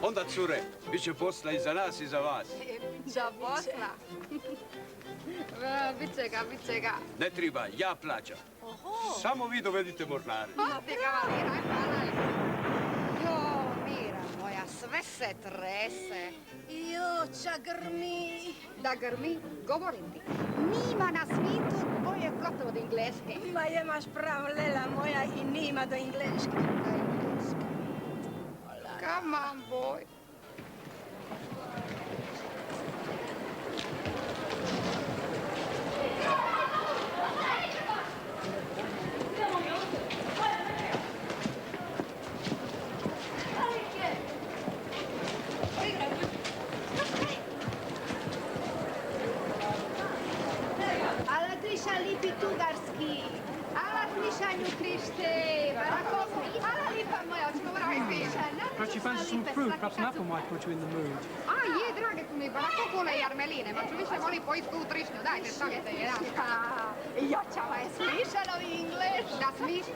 Onda, cure, bit će posla i za nas i za vas. Za posla? Bit će ga. Ne treba, ja plaćam. Samo vi dovedite mornare. Ti kavaliraj, hvalaj. Jo, Mira moja, sve se trese. Jo, ča grmi. Da grmi, govorim ti. Nima na svijetu boje gotovo od engleske. Ma imaš prav, Lela moja, i nima do engleške. Come on, boy. Alatrisha lipi tugarski. Alatrisha Krište. Barakovni. Ala lipa moja, odgovoraj piše. Perhaps you fancy some fruit. Perhaps an apple might put you in the mood. A, je, drage su mi barakokule i armeline. Ma ću više voli pojiti tu trišnju. Dajte, stavite jedan. Jočava je slišala u Engleš. Da smiš?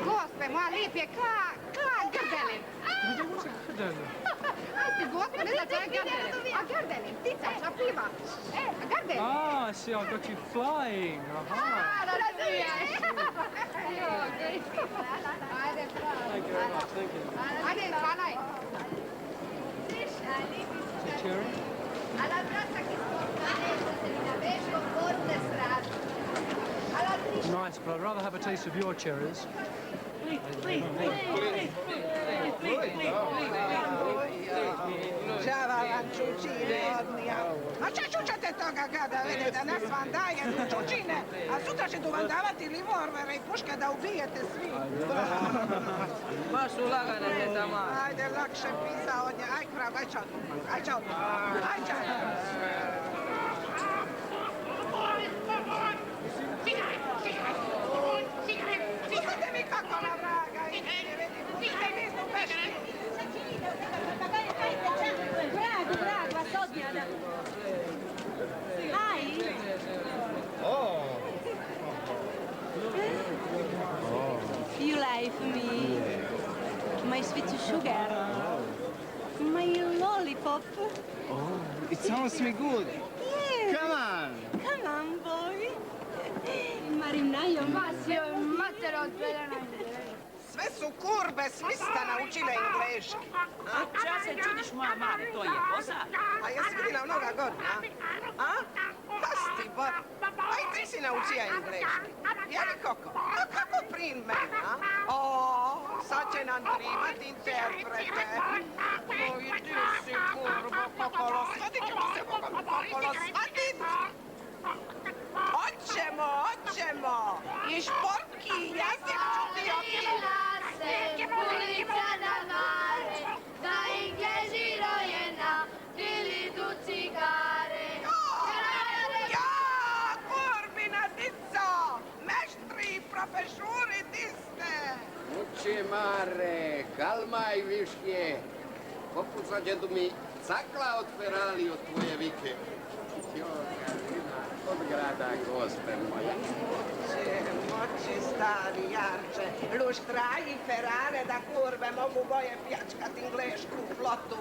Gospe, moja lip je ka grdelin. What's a cadello? Ti gospe, ne znaš šta je grdelin? A grdelin, ptica, šapiva. A grdelin. Ah, I see. I got you flying. Aha. Da razumiješ. Ajde, Thank you very much. Thank you. ajde, hvalaj. Is it cherry? Alla braccia che sporcanezza se mi avesco forte strada. Alla triscia. Nice, but I'd rather have a taste of your cherries. Đava vam čučine odnija. A če čučate toga gada, vidite, nas vam daje čučine, a sutra će tu vam davati revolvere i puške da ubijete svi. Baš su lagane te tamo. Ajde, lakše pisa od nje. Aj, prav, aj čao. Aj čao. Aj čao. Pustite mi kako na vraga idete, vidi. Pustite mi istu pešti. Bravo, vas odmjada. Aj. You lie for me. My sweet sugar. My lollipop. It sounds me good. Yes. Come on. Come on, boy. Marinaio, Masio, matero, Sve su kurbe smista naučile engleški. Ča se čudiš, moja Mare, to je posad? A jesi vidjela mnoga godina? A? Pasti, Bor. A i ti si naučija engleški. Je li koko? A kako prin mene, a? O, sad će nam tribat interprete. O, i ti si kurbo kokolo. Svadit ćemo se, Boga mi, kokolo, svadit. Hoćemo. I športki, jezik ću ti opisati. Pulica da mare, da Inglezi rojena, dili du cigare. Ja, kurbina dico, meštri, profesuri diste. Uče, Mare, kalmaj višnje. Popuca djedu mi cakla od Ferali od tvoje vike. Jo, Karina, od grada, gospe moja. Moći, stari jarče, luštra i Ferrare da kurbe mogu boje pljačkat inglešku flotu.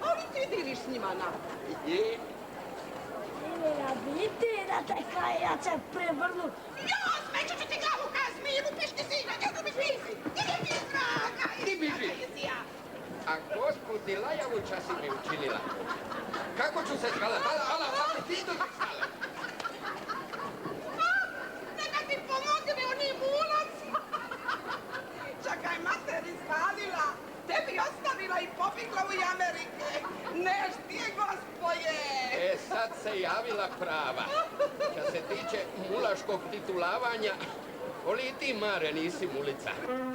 Ali ti diriš s njima na. I? Idela biti da te kajace prevrnu. Jo, smeću ću ti glavu ka zmilu, pišti sina, djedu mi pisi. Idi ti, draga, Ti biži. A gospodi Lajavuća si mi učinila. Kako ću se skalat? Ala, ti do ti skalat. Neka ti pomogne oni mulac. Čakaj, materi spalila. Tebi ostavila i pobjegla u Amerike. Neš ti, gospoje. Sad se javila prava. Što se tiče mulaškog titulavanja, oli i ti, Mare, nisi mulica.